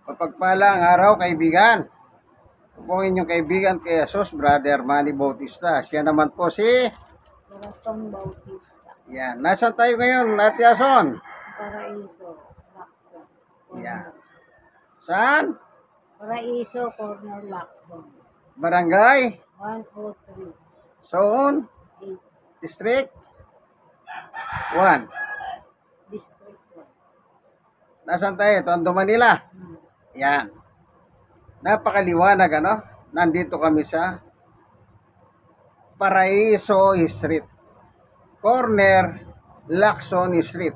Mapagpalang araw, kaibigan. Ito po ang inyong kaibigan kay Jesus, Brother Manny Bautista. Siya naman po si... Corazon Bautista. Yan. Nasaan tayo ngayon, Ate Ason? Paraiso. Lacson. Yan. Saan? Paraiso, Corner Lacson. Barangay? 103. Zone? 8. District? 1. District 1. Nasaan tayo? Tondo, Manila. Yan. Napakaliwanag, ano? Nandito kami sa Paraiso Street. Corner Lacson Street.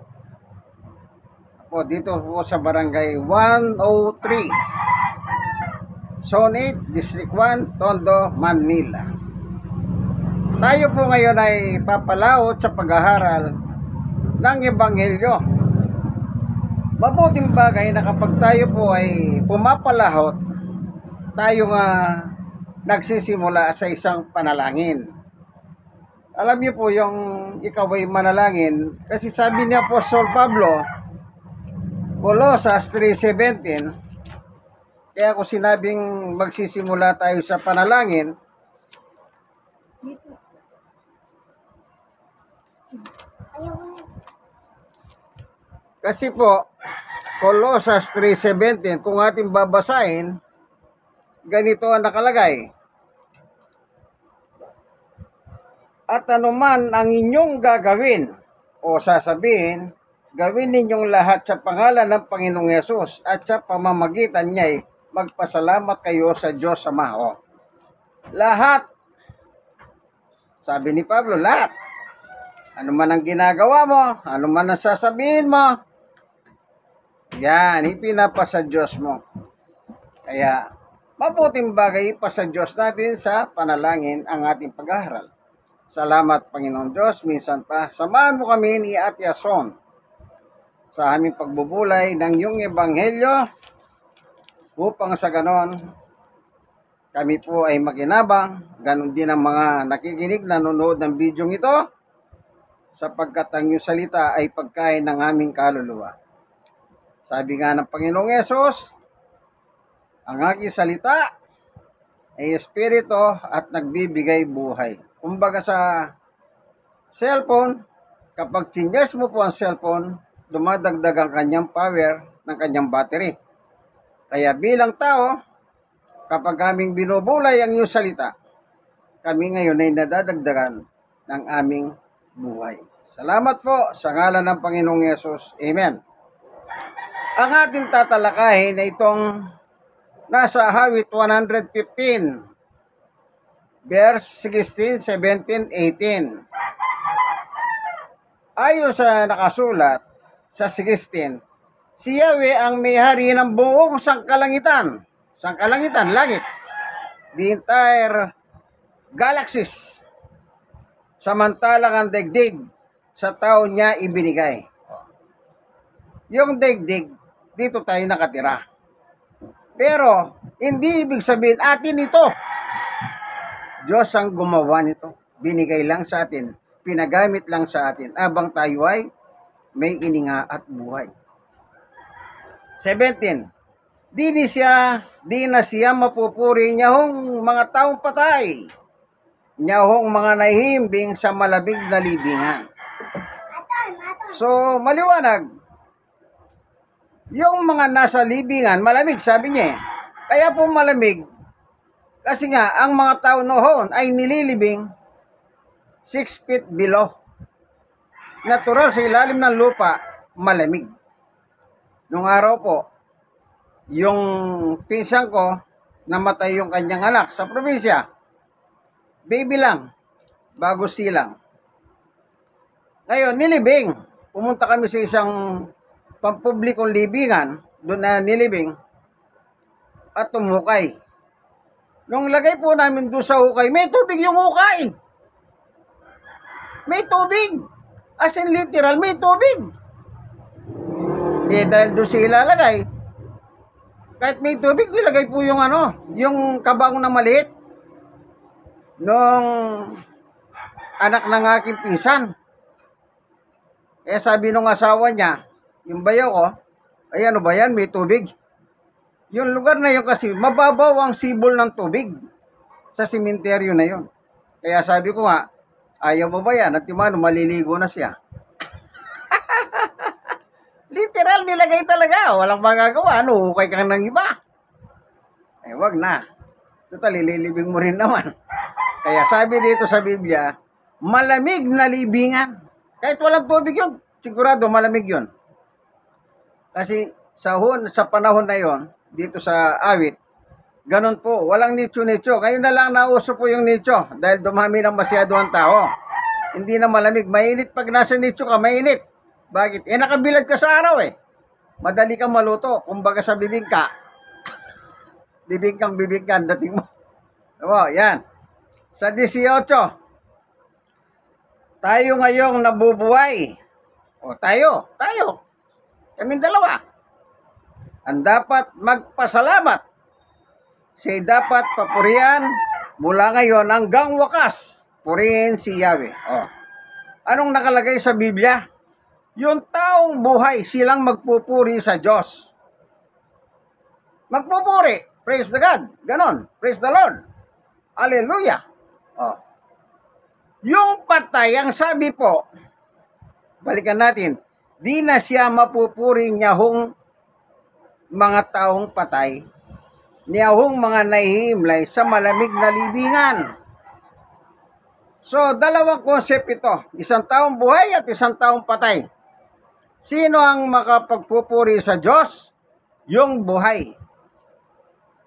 Po, dito po sa barangay 103. Zone 8, District 1, Tondo, Manila. Tayo po ngayon ay papalaot sa pag-aaral ng Ebanghelyo. Mabuting bagay na kapag tayo po ay pumapalahot, tayo nga nagsisimula sa isang panalangin. Alam niyo po yung ikaw ay manalangin, kasi sabi ni Apostol Pablo, Colossus 3:17, kaya kung sinabing magsisimula tayo sa panalangin, kasi po, Colossus 3:17, kung ating babasahin, ganito ang nakalagay. At anuman ang inyong gagawin o sasabihin, gawin ninyong lahat sa pangalan ng Panginoong Yesus at sa pamamagitan niya'y magpasalamat kayo sa Diyos Ama. O, lahat. Sabi ni Pablo, lahat. Ano man ang ginagawa mo, ano man ang sasabihin mo, yan, ipinapasa Diyos mo. Kaya, mabuting bagay ipasa Diyos natin sa panalangin ang ating pag-aaral. Salamat, Panginoon Diyos. Minsan pa, samahan mo kami ni Ate Ason sa aming pagbubulay ng iyong ebanghelyo upang sa ganon, kami po ay maginabang, ganon din ang mga nakikinig, nanonood ng bidyong ito, sapagkat ang iyong salita ay pagkain ng aming kaluluwa. Sabi nga ng Panginoong Yesus, ang aking salita ay espiritu at nagbibigay buhay. Kumbaga sa cellphone, kapag chinyas mo po ang cellphone, dumadagdag ang kanyang power ng kanyang battery. Kaya bilang tao, kapag aming binubulay ang iyong salita, kami ngayon ay nadadagdagan ng aming buhay. Salamat po sa ngalan ng Panginoong Yesus. Amen. Ang ating tatalakayin ay itong nasa Hawit 115, verse 16, 17, 18. Ayon sa nakasulat sa 16, si Yahweh ang may-hari ng buong sangkalangitan. Sangkalangitan, langit. The entire galaxies. Samantalang ang daigdig sa tao niya ibinigay. Yung daigdig, dito tayo nakatira. Pero, hindi ibig sabihin atin ito. Diyos ang gumawa nito. Binigay lang sa atin. Pinagamit lang sa atin. Abang tayo ay may ininga at buhay. 17. Di na siya mapupuri niyahong mga taong patay. Niyahong mga nahihimbing sa malabig na libingan. So, maliwanag. Yung mga nasa libingan, malamig, sabi niya. Kaya po malamig, kasi nga, ang mga tao noon ay nililibing 6 feet below. Natural sa ilalim ng lupa, malamig. Nung araw po, yung pinsan ko, namatay yung kanyang anak sa probinsya. Baby lang, bago silang. Ngayon, nilibing. Pumunta kami sa isang pampublikong libingan, doon na nilibing, at tumukay. Nung lagay po namin doon sa hukay, may tubig yung hukay. May tubig. As in literal, may tubig. Dahil doon sila lagay, kahit may tubig, nilagay po yung yung kabang na maliit nung anak ng aking pinsan. Sabi nung asawa niya, yung bayaw ko, ay ano ba yan, may tubig. Yung lugar na yun kasi, mababaw ang sibol ng tubig sa simenteryo na yun. Kaya sabi ko nga, ayaw mo ba yan? At yung maliligo na siya. Literal, nilagay talaga. Walang magagawa. Ano, hukay ka ng iba. Eh, wag na. Total, ililibing mo rin naman. Kaya sabi dito sa Biblia, malamig na libingan. Kahit walang tubig yun, sigurado malamig yun. Kasi sa panahon na yon, dito sa awit, ganun po, walang nicho-nicho. Ngayon na lang nauso po yung nicho dahil dumami ng masyado ang tao. Hindi na malamig, mainit pag nasa nicho ka, mainit. Bakit? Eh, nakabilad ka sa araw eh. Madali kang maluto. Kumbaga sa bibingka. Bibingkang dating mo. O, yan. Sa 18, tayo ngayong nabubuhay. O, tayo. Kaming dalawa. Ang dapat magpasalamat. Siya'y dapat papurihan mula ngayon hanggang wakas. Purihin si Yahweh. O, anong nakalagay sa Biblia? Yung taong buhay, silang magpupuri sa Diyos. Magpupuri. Praise the God. Ganon. Praise the Lord. Hallelujah. Oh. Yung patay, ang sabi po, balikan natin, di na siya mapupuri niyahong mga taong patay, niyahong mga nahihimlay sa malamig na libingan. So, dalawang concept ito. Isang taong buhay at isang taong patay. Sino ang makapagpupuri sa Diyos? Yung buhay.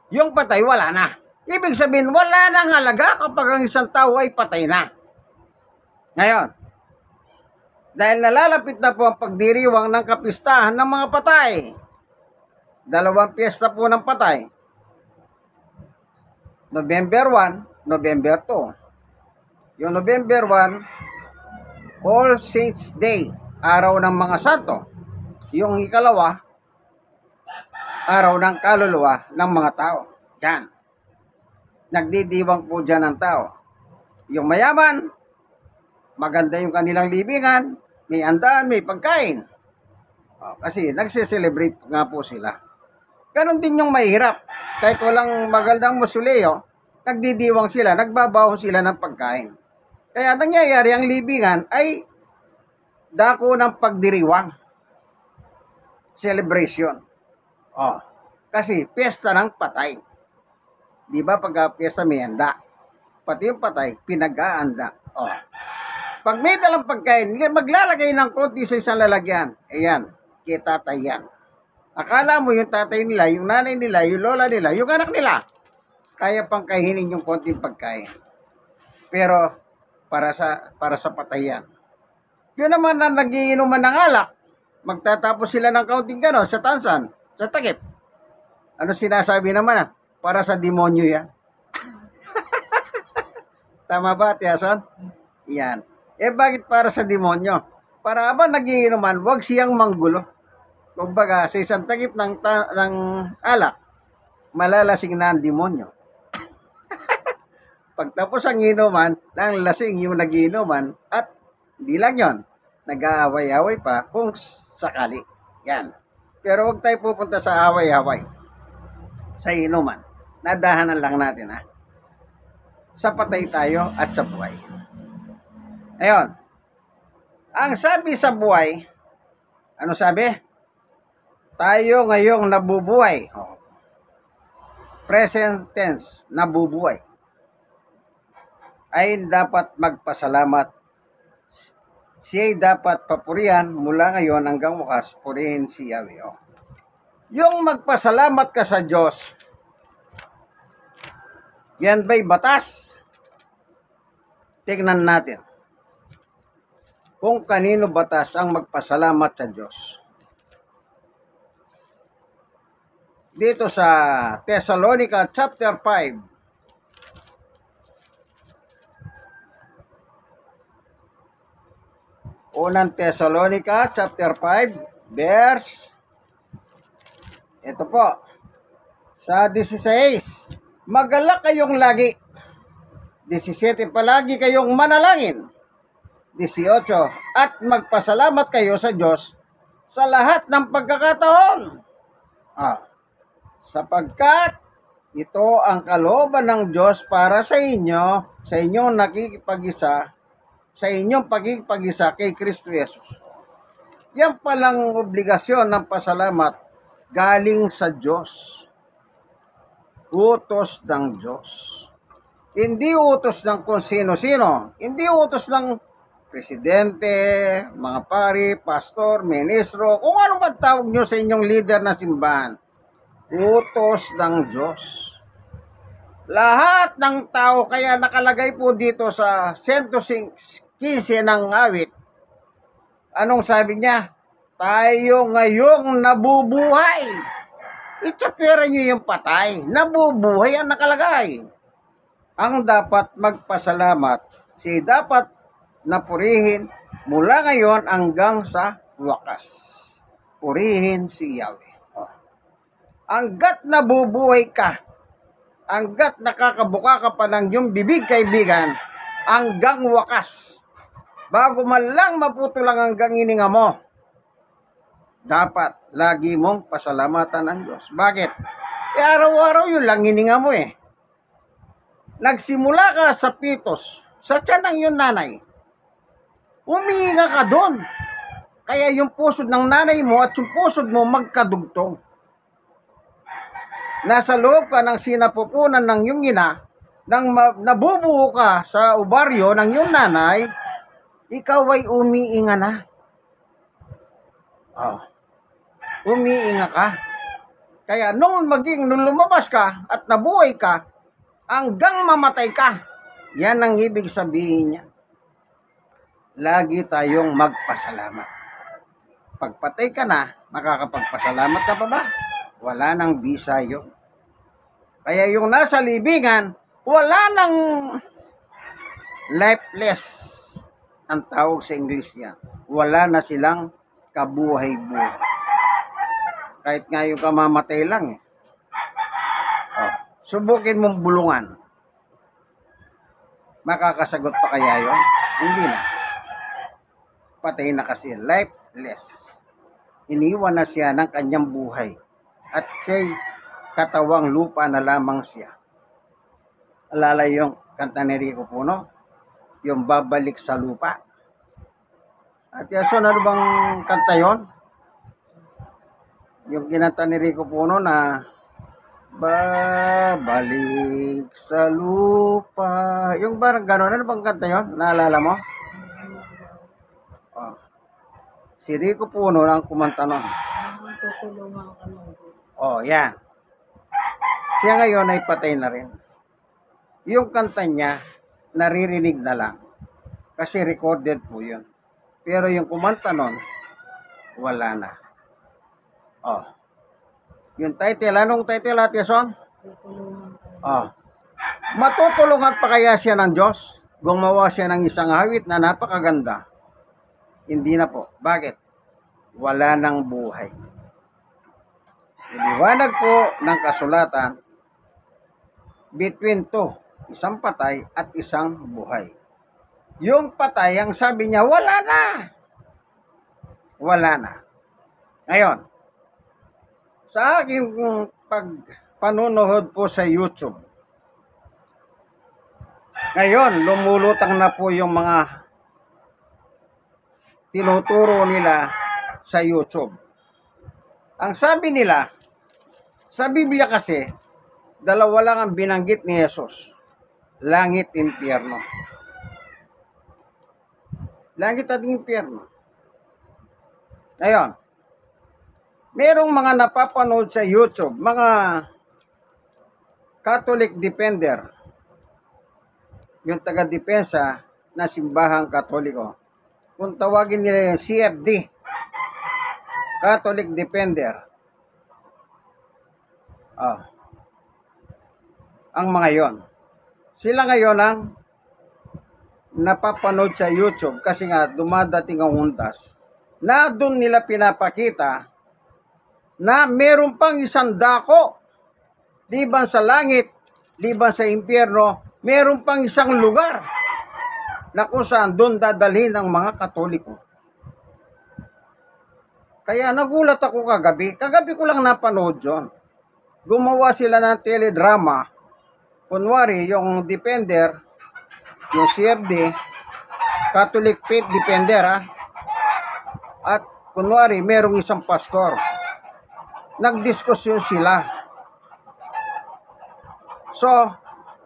Yung patay, wala na. Ibig sabihin, wala nang halaga kapag ang isang tao ay patay na. Ngayon, dahil nalalapit na po ang pagdiriwang ng kapistahan ng mga patay. Dalawang piyesta po ng patay. November 1, November 2. Yung November 1, All Saints Day. Araw ng mga santo. Yung ikalawa, araw ng kaluluwa ng mga tao. Yan. Nagdidiwang po dyan ng tao. Yung mayaman, maganda yung kanilang libingan, may andaan, may pagkain. Kasi nagsiselebrate nga po sila. Ganon din yung mahirap. Kahit walang magandang musuleo, nagdidiwang sila, nagbabaon sila ng pagkain. Kaya nangyayari ang libingan ay dako ng pagdiriwang. Celebration. Kasi piyesta ng patay. Di ba pag piyesta may handa? Pati yung patay, pinag-aanda. Pag may dalang pagkain, maglalagay ng konti sa isang lalagyan. Ayan, kay tatay yan. Akala mo yung tatay nila, yung nanay nila, yung lola nila, yung anak nila, kaya pang kainin yung konting pagkain. Pero para sa patay yan. Yun naman na nagiinuman ng alak, magtatapos sila ng kaunting gano'n sa tansan, sa takip. Ano sinasabi naman para sa demonyo yan. Tama ba, Tiason? Yan. Eh bakit para sa demonyo? Para habang nagiinuman, wag siyang manggulo. Kumbaga, sa isang takip ng alak, malalasing na ang demonyo. Pagtapos ang inuman, lang lasing yung nagiinuman at hindi lang yun, nag-aaway-away pa kung sakali. Yan. Pero huwag tayo pupunta sa away-away. Sa inuman. Nadahanan lang natin sa patay tayo at sa buhay. Ayun. Ang sabi sa buhay, ano sabi? Tayo ngayong nabubuhay. Present tense, nabubuhay. Ay dapat magpasalamat. Siya'y dapat papurihan mula ngayon hanggang wakas, purihin si Yahweh. Yung magpasalamat ka sa Diyos, yan ba'y batas? Tingnan natin kung kanino batas ang magpasalamat sa Diyos. Dito sa Thessalonica chapter 5, Unang Thessalonica chapter 5 verse, ito po, sa 16, magalak kayong lagi. 17, palagi kayong manalangin. 18, at magpasalamat kayo sa Diyos sa lahat ng pagkakataon. sapagkat ito ang kalooban ng Diyos para sa inyo, sa inyong nakikipag-isa, sa inyong pagkikipag-isa kay Kristo Jesus. Yan palang obligasyon ng pasalamat galing sa Diyos. Utos ng Diyos. Hindi utos ng kung sino-sino. Hindi utos ng presidente, mga pari, pastor, ministro, kung ano man tawag nyo sa inyong leader na simbahan. Utos ng Diyos. Lahat ng tao, kaya nakalagay po dito sa 115 ng awit. Anong sabi niya? Tayo ngayong nabubuhay. Itsapira nyo yung patay. Nabubuhay ang nakalagay. Ang dapat magpasalamat, si dapat napurihin mula ngayon hanggang sa wakas. Purihin si Yahweh. Hanggat nabubuhay ka, hanggat nakakabuka ka pa ng iyong bibig, kaibigan, hanggang wakas. Bago man lang maputulang hanggang hininga mo, dapat lagi mong pasalamatan ang Diyos. Bakit? Araw-araw yun lang hininga mo eh. Nagsimula ka sa pitos, sa tiyan ng iyong nanay. Umihinga ka doon. Kaya yung pusod ng nanay mo at yung pusod mo magkadugtong. Nasa loob ka ng sinapupunan ng iyong ina, nang nabubuo ka sa ovaryo ng iyong nanay, ikaw ay umiinga na. Umiinga ka. Kaya nung lumabas ka at nabuhay ka, hanggang mamatay ka, yan ang ibig sabihin niya. Lagi tayong magpasalamat. Pagpatay ka na, makakapagpasalamat ka pa ba? Wala nang bisa yun. Kaya yung nasa libingan, wala nang lifeless. Ang tawag sa English yan. Wala na silang kabuhay-buhay. Kahit nga yung kamamatay lang eh. Subukin mong bulungan. Makakasagot pa kaya yun? Hindi na. Patay na kasi. Lifeless. Iniwan na siya ng kanyang buhay. At siya'y katawang lupa na lamang siya. Alala yung kanta ni Rico Puno? Yung babalik sa lupa. At yaso, ano bang kanta yon? Yung kinanta ni Rico Puno na babalik sa lupa. Yung parang gano'n. Ano bang kanta yon? Naalala mo? Si Rico Puno ang kumanta nun. Tutulungan ka ng Diyos. Yan. Siya ngayon ay patay na rin. Yung kanta niya, naririnig na lang. Kasi recorded po yun. Pero yung kumanta nun, wala na. Yung title, anong title Ate Son? Tutulungan ka. Matutulungan pa kaya siya ng Diyos? Gumawa siya ng isang awit na napakaganda. Hindi na po. Bakit? Wala nang buhay. Iliwanag po ng kasulatan between two, isang patay at isang buhay. Yung patay, ang sabi niya, wala na. Wala na. Ngayon, sa aking panunood po sa YouTube, ngayon, lumulutang na po yung mga tinuturo nila sa YouTube. Ang sabi nila, sa Biblia kasi, dalawa lang ang binanggit ni Jesus. Langit, impyerno. Langit at impyerno. Ngayon, merong mga napapanood sa YouTube, mga Catholic defender, yung taga-depensa na simbahang Katoliko. Kung tawagin nila yung CFD, Catholic Defender. Ang mga yon. Sila ngayon ang napapanood sa YouTube kasi nga dumadating ang hundas na doon nila pinapakita na meron pang isang dako liban sa langit, liban sa impyerno, meron pang isang lugar na kung saan doon dadalhin ang mga Katoliko. Kaya nagulat ako kagabi. Kagabi ko lang napanood yun. gumawa sila ng teledrama. Kunwari, yung Defender, yung CFD, Catholic Faith Defender, at kunwari, merong isang pastor. Nagdiskusyon sila. So,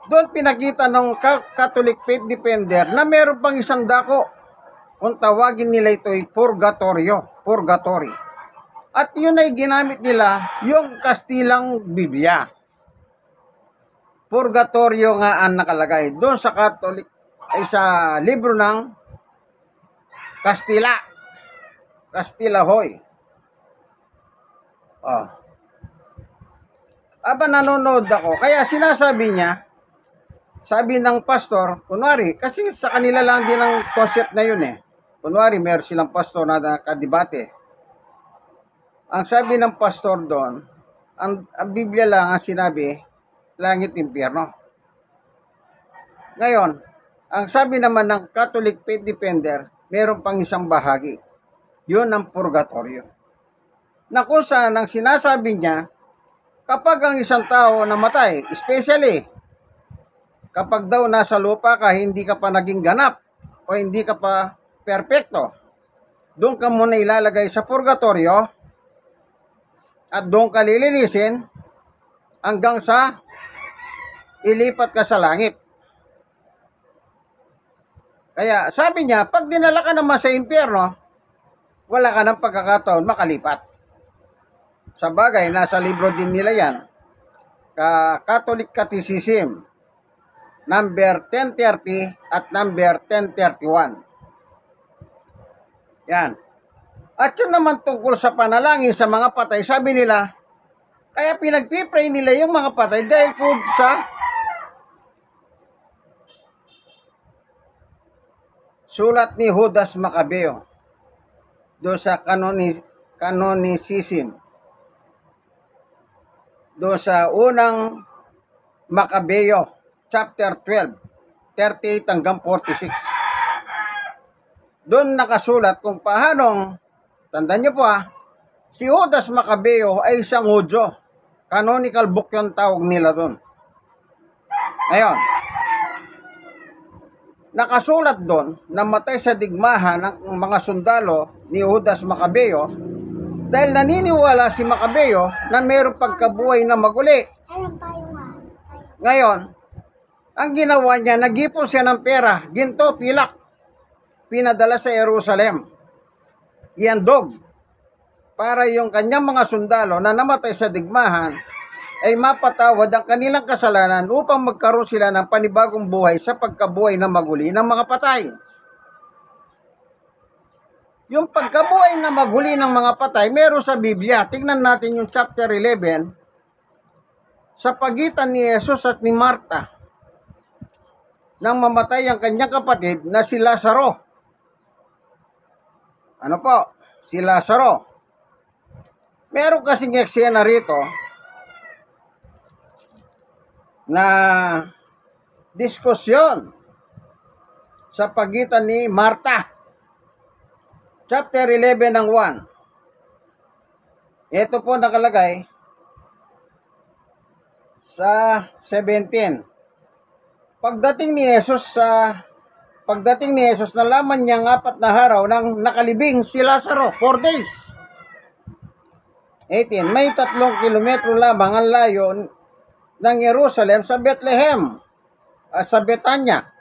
doon pinakita ng Catholic Faith Defender na meron pang isang dako. Kung tawagin nila ito ay purgatory. At yun ay ginamit nila yung Kastilang Biblia. Purgatorio nga ang nakalagay doon sa Catholic ay sa libro ng Castilla Hoy. Aba nanonood ako, kaya sinasabi niya, sabi ng pastor, kunwari, kasi sa kanila lang din ang concept na yun eh. Kunwari, meron silang pastor na nakadebate. Ang sabi ng pastor doon, ang Biblia lang ang sinabi, langit, impyerno. Ngayon, ang sabi naman ng Catholic Faith Defender, meron pang isang bahagi. Yun ang purgatorio. Na kung saan ang sinasabi niya, kapag ang isang tao namatay, especially, kapag daw nasa lupa ka, hindi ka pa naging ganap, o hindi ka pa perpekto, doon ka muna ilalagay sa purgatorio, at doon ka lilinisin, hanggang sa ilipat ka sa langit. Kaya sabi niya, pag dinala ka naman sa impyerno, wala ka ng pagkakataon makalipat. Sa bagay, nasa libro din nila yan, Catholic Catechism, number 1030 at number 1031. Yan. At yun naman tungkol sa panalangin sa mga patay, sabi nila, kaya pinagpipray nila yung mga patay dahil po sa sulat ni Judas Maccabeo doon sa canonicism, doon sa unang Maccabeo chapter 12 38 hanggang 46. Doon nakasulat kung paanong, tandaan nyo po si Judas Maccabeo ay isang Hudyo. Canonical book yung tawag nila doon. Ngayon, nakasulat doon, namatay sa digmahan ng mga sundalo ni Judas Maccabeo dahil naniniwala si Maccabeo na mayroong pagkabuhay na maguli. Ngayon, ang ginawa niya, nag-ipon siya ng pera, ginto, pilak, pinadala sa Jerusalem, iandog, para yung kanyang mga sundalo na namatay sa digmahan ay mapatawad ang kanilang kasalanan upang magkaroon sila ng panibagong buhay sa pagkabuhay na maguli ng mga patay. Yung pagkabuhay na maguli ng mga patay, meron sa Biblia. Tingnan natin yung chapter 11 sa pagitan ni Jesus at ni Marta nang mamatay ang kanyang kapatid na si Lazaro. Ano po? Si Lazaro. Meron kasing eksena rito na diskusyon sa pagitan ni Marta. Chapter 11 ng 1. Ito po nakalagay sa 17. Pagdating ni Jesus, nalaman niya ng 4 na araw nang nakalibing si Lazaro, 4 days. 18. May 3 kilometro lamang ang layo ng Jerusalem sa Bethlehem at sa Betanya.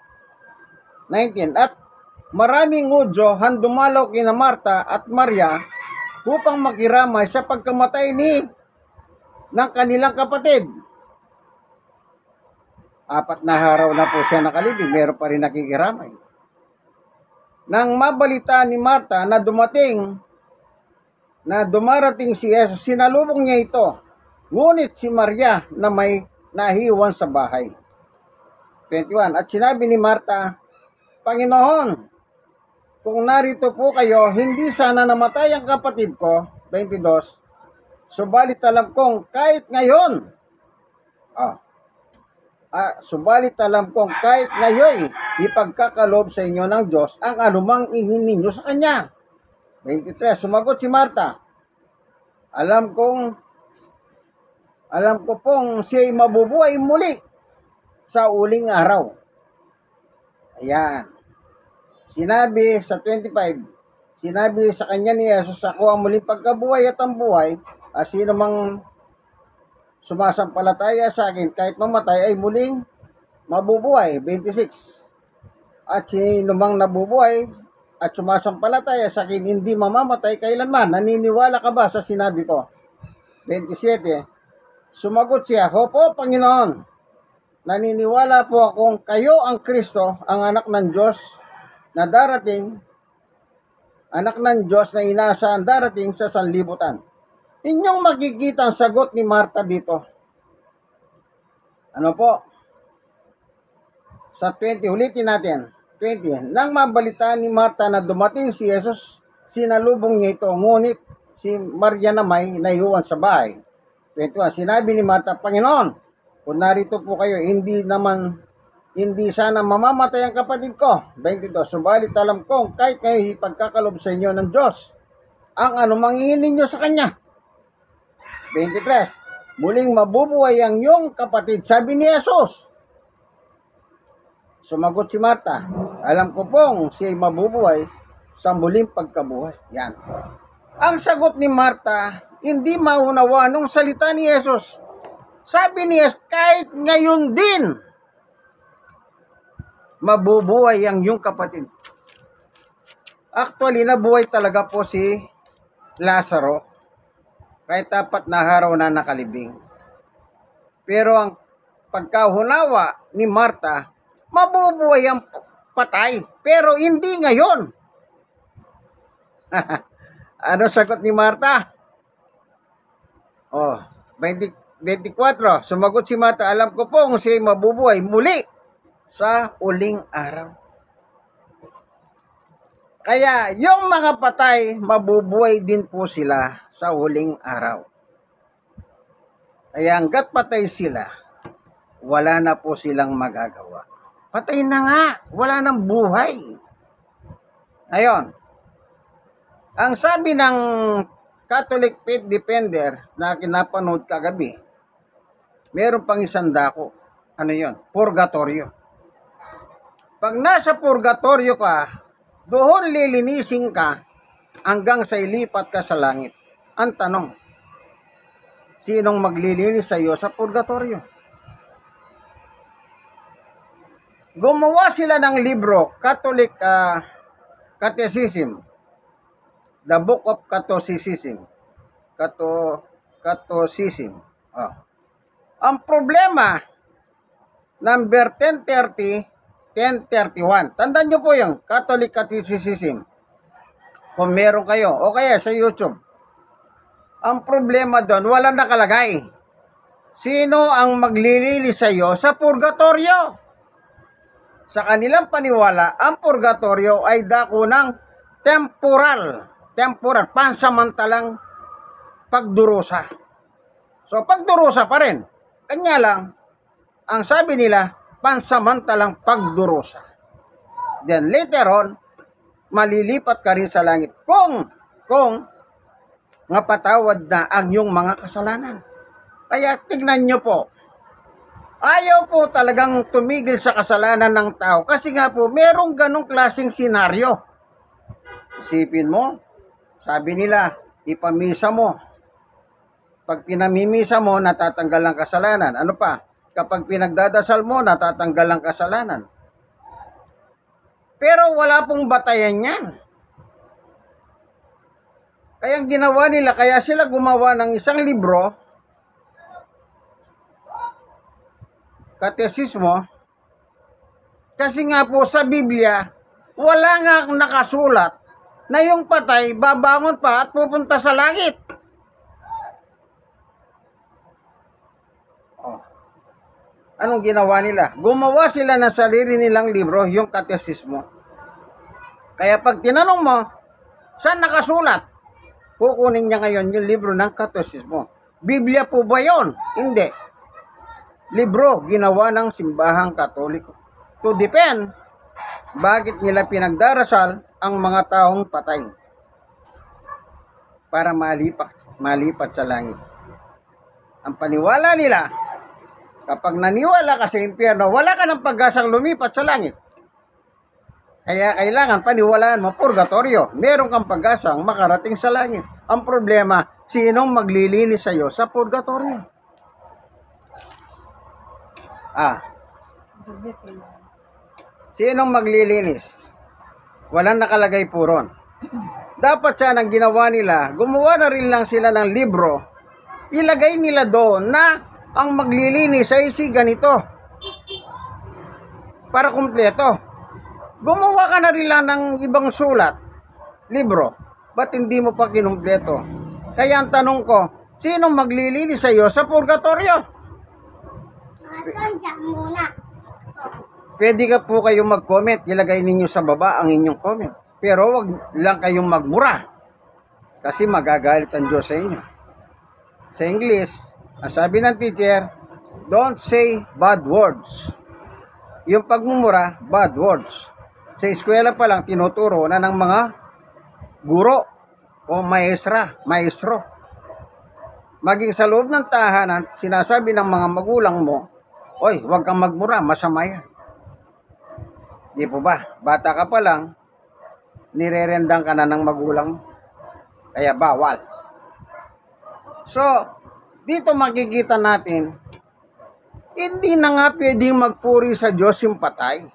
19. At maraming Hudyo ang dumalaw kina Marta at Maria upang makiramay sa pagkamatay ng kanilang kapatid. 4 na araw na po siya nakalibing, meron pa rin nakikiramay. Nang mabalita ni Marta na dumarating si Jesus, sinalubong niya ito. Ngunit si Maria na may nahiwan sa bahay. 21. At sinabi ni Marta, Panginoon, kung narito po kayo, hindi sana namatay ang kapatid ko. 22. Subalit alam kong kahit ngayon, ipagkakalob sa inyo ng Diyos ang anumang ingin ninyo sa Kanya. 23. Sumagot si Marta, alam kong alam ko pong siya'y mabubuhay muli sa uling araw. Ayan. Sinabi sa 25, sinabi sa kanya ni Jesus, ako ang muling pagkabuhay at ang buhay, sino mang sumasampalataya sa akin kahit mamatay ay muling mabubuhay. 26. At sino mang nabubuhay at sumasampalataya sa akin hindi mamamatay kailanman. Naniniwala ka ba sa sinabi ko? 27. Sumagot siya, Opo, Panginoon. Naniniwala po akong kayo ang Kristo, ang anak ng Diyos na darating, anak ng Diyos na inaasahan darating sa sanlibutan. Inyong makikita ang sagot ni Marta dito. Ano po? Sa 20, ulitin natin. 20. Nang mabalitaan ni Marta na dumating si Jesus, sinalubong niya ito. Ngunit si Maria naman naiuwan sa bahay. 21. Sinabi ni Marta, Panginoon, kung narito po kayo, hindi sana mamamatay ang kapatid ko. 22. Subalit alam kong kahit kayo ipagkakalob sa inyo ng Diyos, ang anumang hingin ninyo sa Kanya. 23. Muling mabubuhay ang iyong kapatid, sabi ni Jesus. Sumagot si Marta, alam ko pong siya'y mabubuhay sa muling pagkabuhay. Yan. Ang sagot ni Marta, hindi maunawa nung salita ni Jesus. Sabi ni Jesus, kahit ngayon din, mabubuhay ang iyong kapatid. Actually, nabuhay talaga po si Lazaro kahit 4 na araw na nakalibing. Pero ang pagkahunawa ni Marta, mabubuhay ang patay, pero hindi ngayon. Ano sagot ni Marta? 24. Sumagot si Marta, alam ko po kung siya'y mabubuhay muli sa uling araw. Kaya yung mga patay, mabubuhay din po sila sa uling araw. Kaya hanggat patay sila, wala na po silang magagawa. Patay na nga, wala nang buhay. Ayon, ang sabi ng Catholic Faith Defender na kinapanood kagabi, meron pang isang dako. Ano yon? Purgatorio. Pag nasa purgatorio ka, doon lilinisin ka hanggang sa ilipat ka sa langit. Ang tanong, sinong maglilinis sa iyo sa purgatorio? Gumawa sila ng libro, Catholic Catechism, The Book of Catechism. Catechism. Ang problema, number 1030, 1031. Tandaan nyo po yung Catholic Catechism. Kung meron kayo, o kaya sa YouTube. Ang problema doon, walang nakalagay. Sino ang maglilinis sa iyo sa purgatorio? Sa kanilang paniwala, ang purgatorio ay dako ng temporal, pansamantalang pagdurusa. So, pagdurusa pa rin. Kanya lang, ang sabi nila, pansamantalang pagdurusa. Then later on, malilipat ka rin sa langit kung mapatawad na ang iyong mga kasalanan. Kaya tignan nyo po, ayaw po talagang tumigil sa kasalanan ng tao kasi nga po merong ganong klaseng senaryo. Isipin mo, sabi nila, ipamisa mo. Pag pinamimisa mo, natatanggal ang kasalanan. Ano pa? Kapag pinagdadasal mo, natatanggal ang kasalanan. Pero wala pong batayan yan. Kaya ang ginawa nila, kaya sila gumawa ng isang libro, Katesismo, kasi nga po sa Biblia, wala nga nakasulat na yung patay babangon pa at pupunta sa langit. Anong ginawa nila? Gumawa sila ng sarili nilang libro, yung Katesismo. Kaya pag tinanong mo, saan nakasulat? Kukunin niya ngayon yung libro ng Katesismo. Biblia po ba yun? Hindi. Libro ginawa ng simbahang Katoliko. To depend, bakit nila pinagdarasal ang mga taong patay? Para malipat sa langit. Ang paniwala nila, kapag naniwala ka sa impyerno, wala ka ng pag-asang lumipat sa langit. Kaya kailangan paniwalaan mo purgatorio. Meron kang pag-asang makarating sa langit. Ang problema, sinong maglilinis sa iyo sa purgatorio? Gabi pala. Sinong maglilinis? Walang nakalagay po ron. Dapat sana ang ginawa nila, gumawa na rin lang sila ng libro, ilagay nila doon na ang maglilinis ay si ganito. Para kumpleto. Gumawa ka na rin lang ng ibang sulat, libro. Ba't hindi mo pa kinumpleto? Kaya ang tanong ko, sinong maglilinis sa iyo sa purgatorio? Pwede ka po kayong mag-comment, ilagay ninyo sa baba ang inyong comment. Pero wag lang kayong magmura. Kasi magagalit ang Diyos sa inyo. Sa English, ang sabi ng teacher, don't say bad words. Yung pagmumura, bad words. Sa eskwela pa lang, tinuturo na ng mga guro o maestro. Maging sa loob ng tahanan, sinasabi ng mga magulang mo, oy, huwag kang magmura, masama yan. Di po ba? Bata ka pa lang, nirerendang ka na ng magulang mo. Kaya bawal. So, dito makikita natin, hindi na nga pwedeng magpuri sa Diyos yung patay.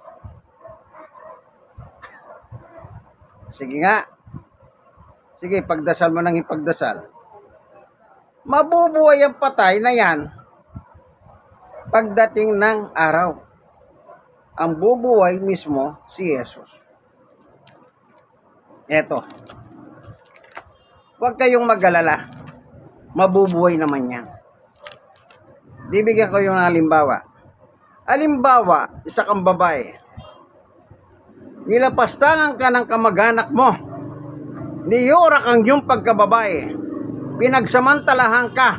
Sige nga. Sige, pagdasal mo nang ipagdasal. Mabubuhay ang patay na yan pagdating ng araw. Ang bubuhay mismo si Jesus. Eto. Huwag kayong mag-alala. Mabubuhay naman yan. Bibigyan ko yung halimbawa. Halimbawa, isa kang babae. Nilapastangan ka ng kamag-anak mo. Niyurak ang iyong pagkababae. Pinagsamantalahan ka.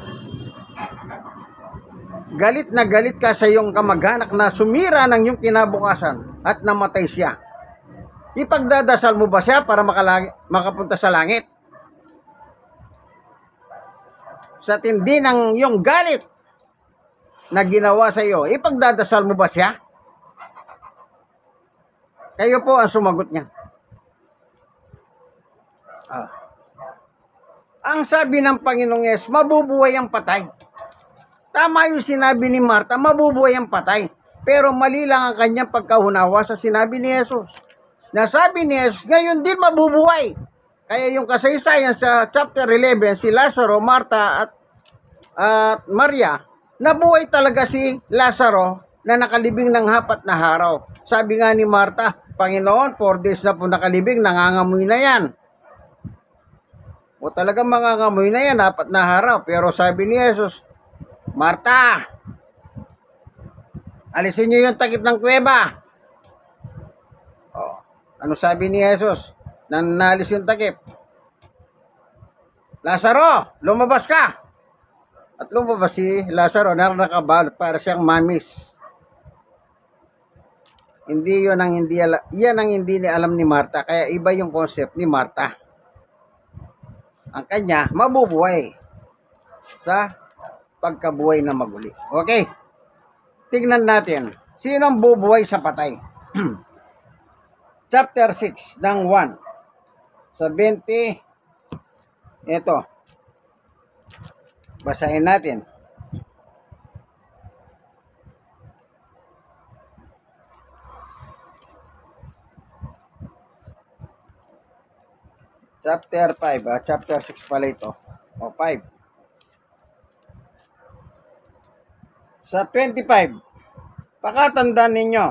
Galit na galit ka sa iyong kamag-anak na sumira ng iyong kinabukasan at namatay siya. Ipagdadasal mo ba siya para makapunta sa langit? Sa tindi ng iyong galit na ginawa sa iyo, ipagdadasal mo ba siya? Kayo po ang sumagot niya. Ang sabi ng Panginoong Yesus, mabubuhay ang patay. Tama yung sinabi ni Marta, mabubuhay ang patay. Pero mali lang ang kanyang pagkaunawa sa sinabi ni Jesus. Nasabi ni Jesus, ngayon din mabubuhay. Kaya yung kasaysayan sa chapter 11, si Lazaro, Marta at Maria, nabuhay talaga si Lazaro na nakalibing ng 4 na araw. Sabi nga ni Marta, Panginoon, 4 days na po nakalibing, nangangamoy na yan. O talagang mangangamoy na yan, 4 na araw. Pero sabi ni Jesus, Marta, alisin niyo yung takip ng kuweba. Ano sabi ni Jesus? Nalis yung takip. Lazaro, lumabas ka. At lumabas si Lazaro na nakabalot para siyang mamis. Hindi yun ang hindi yan ang hindi ni alam ni Marta. Kaya iba yung concept ni Marta. Ang kanya, mabubuhay sa pagkabuhay na maguli. Okay. Tingnan natin. Sino ang bubuhay sa patay? Chapter 6 ng 1. Sa 20. Ito. Basahin natin. Chapter 5. Chapter 6 pala ito. O 5. Sa 25, pakatandaan ninyo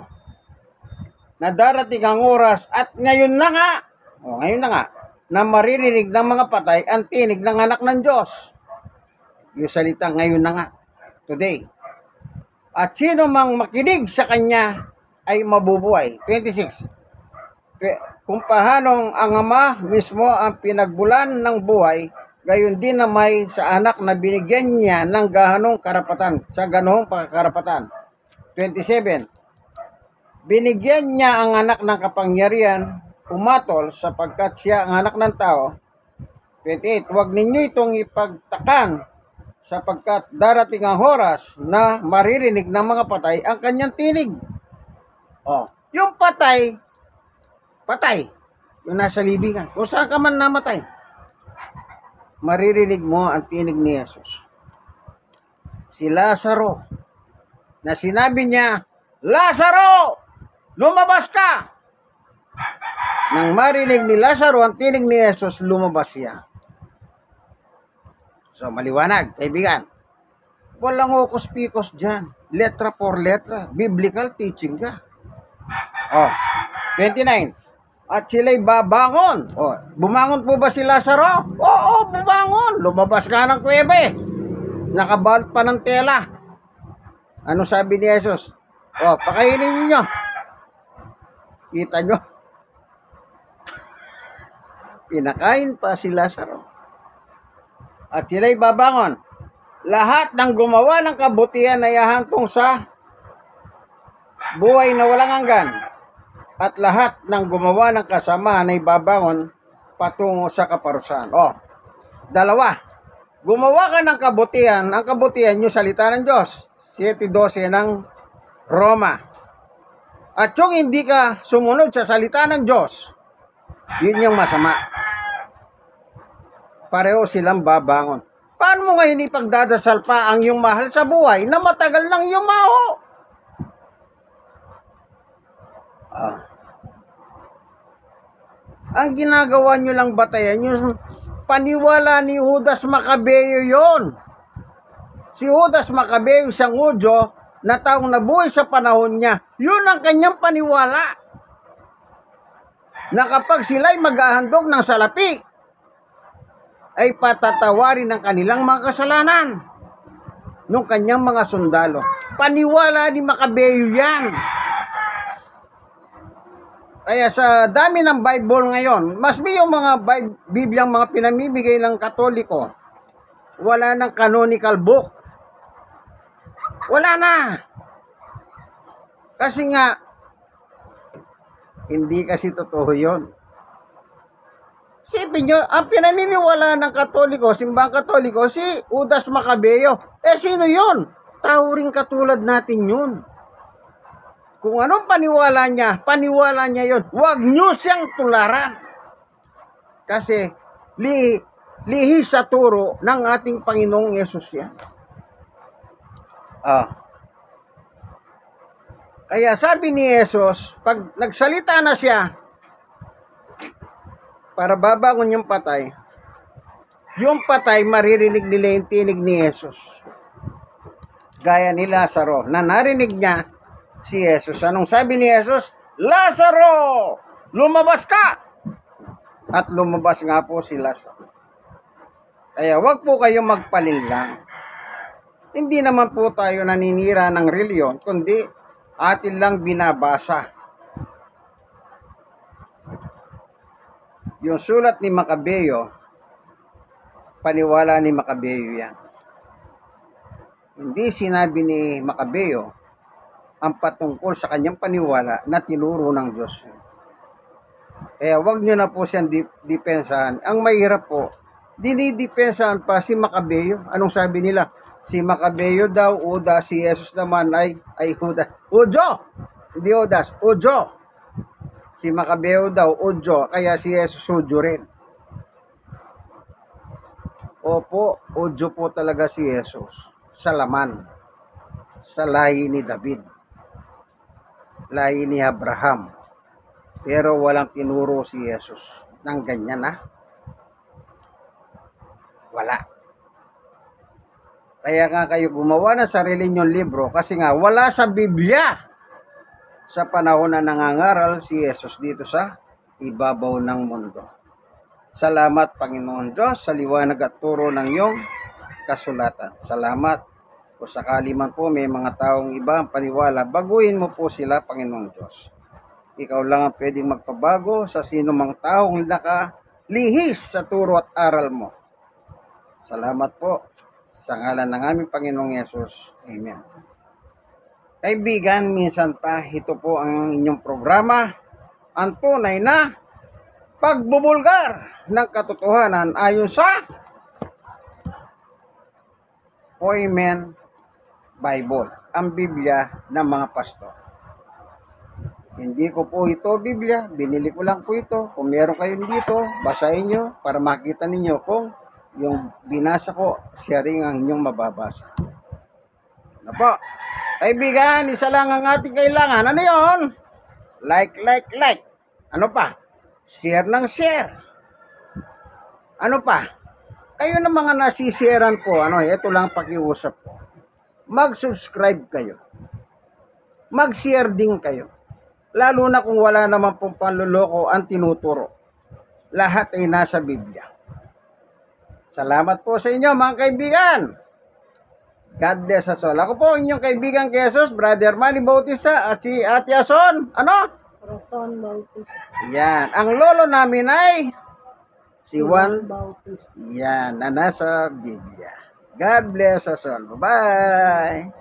na darating ang oras at ngayon na nga, na maririnig ng mga patay ang tinig ng anak ng Diyos. Yung salita ngayon na nga, today. At sino mang makinig sa kanya ay mabubuhay. 26. Kung paanong ang Ama mismo ang pinagbulan ng buhay, gayon din na may sa anak na binigyan niya ng gahanong karapatan, sa ganong pagkarapatan. 27. Binigyan niya ang anak ng kapangyarihan, pumatol sapagkat siya ang anak ng tao. 28. Huwag ninyo itong ipagtakan sapagkat darating ang oras na maririnig ng mga patay ang kanyang tinig. Yung patay, yung nasa libingan, kung saan ka man namatay, maririnig mo ang tinig ni Jesus. Si Lazaro, na sinabi niya, Lazaro, lumabas ka! Nang marinig ni Lazaro ang tinig ni Jesus, lumabas siya. So, maliwanag, kaibigan. Walang hukos-pikos dyan. Letra for letra. Biblical teaching ka. 29. At sila'y babangon. Bumangon po ba si Lazaro? Oo, bumangon. Lumabas ka ng kuwebe. Nakabalot pa ng tela. Ano sabi ni Jesus? Pakainin niyo. Kita nyo? Pinakain pa si Lazaro. At sila'y babangon. Lahat ng gumawa ng kabutihan ay hahantong sa buhay na walang hanggan. At lahat ng gumawa ng kasamaan ay babangon patungo sa kaparusahan. Dalawa. Gumawa ka ng kabutihan. Ang kabutihan yung salita ng Diyos. 7:12 ng Roma. At yung hindi ka sumunod sa salita ng Diyos, yun yung masama. Pareho silang babangon. Paano mo ngayon ipagdadasal pa ang iyong mahal sa buhay na matagal nang yumaho? Ang ginagawa nyo lang batayan, yung paniwala ni Judas Macabeo yon. Si Judas Macabeo, isang Hudyo na taong nabuhay sa panahon niya, yun ang kanyang paniwala. Na kapag sila'y maghahandog ng salapi, ay patatawarin ng kanilang mga kasalanan nung kanyang mga sundalo. Paniwala ni Macabeo yan. Kaya sa dami ng Bible ngayon, mas may yung mga Bibliang mga pinamimigay ng Katoliko, wala ng canonical book. Wala na. Kasi nga, hindi kasi totoo yun. Sipin nyo, ang pinaniniwala ng Katoliko, simbang Katoliko, si Judas Macabeo. Sino yun? Tao rin katulad natin yun. Kung anong paniwala niya yun. Huwag nyo siyang tularan. Kasi, lihis sa turo ng ating Panginoong Yesus yan. Kaya sabi ni Yesus, pag nagsalita na siya, para babangon yung patay maririnig nila yung tinig ni Jesus. Gaya ni Lazaro, na narinig niya si Jesus. Anong sabi ni Jesus? Lazaro, lumabas ka! At lumabas nga po si Lazaro. Kaya wag po kayong magpalinlang. Hindi naman po tayo naninira ng reliyon, kundi atin lang binabasa. Yung sulat ni Macabeo, paniwala ni Macabeo yan. Hindi sinabi ni Macabeo ang patungkol sa kanyang paniwala na tinuro ng Diyos. Kaya wag nyo na po siyang dipensahan. Ang mahirap po, dinidepensahan pa si Macabeo. Anong sabi nila? Si Macabeo daw, Judas, si Jesus naman ay Judas. Udyo! Hindi Judas, Udyo. Si Macabeo daw, Udyo, kaya si Jesus Udyo rin. Opo, Udyo po talaga si Jesus. Sa laman. Sa lahi ni David. Lahi ni Abraham. Pero walang tinuro si Jesus ng ganyan na. Wala. Kaya nga kayo gumawa ng sarili nyong libro kasi nga wala sa Biblia sa panahon na nangangaral si Jesus dito sa ibabaw ng mundo. Salamat Panginoon Diyos sa liwanag at turo ng iyong kasulatan. Salamat. Kung sakali man po may mga taong iba ang paniwala, baguhin mo po sila Panginoon Diyos. Ikaw lang ang pwedeng magpabago sa sino mang taong nakalihis sa turo at aral mo. Salamat po. Sa ngalan ng aming Panginoong Yesus. Amen. Kaibigan, minsan pa, ito po ang inyong programa, ang tunay na pagbubulgar ng katotohanan ayon sa Poimen Bible, ang Biblia ng mga pastor. Hindi ko po ito Biblia, binili ko lang po ito. Kung meron kayong dito, basahin nyo para makita ninyo kung yung binasa ko, siya rin ang inyong mababasa. Ano po? Kaibigan, isa lang ang ating kailangan. Ano yon? Like. Ano pa? Share ng share. Ano pa? Kayo na mga nasisiran po, ito lang pakiusap ko. Mag-subscribe kayo. Mag-share din kayo. Lalo na kung wala naman pong panluloko ang tinuturo. Lahat ay nasa Biblia. Salamat po sa inyo mga kaibigan. God bless us all. Ako po inyong kaibigan Jesus, Brother Manny Bautista at si Ate Ason. Rason Bautista. Yan. Ang lolo namin ay si Juan. Bautista. Yan, na nasa Biblia. God bless us all. Bye-bye.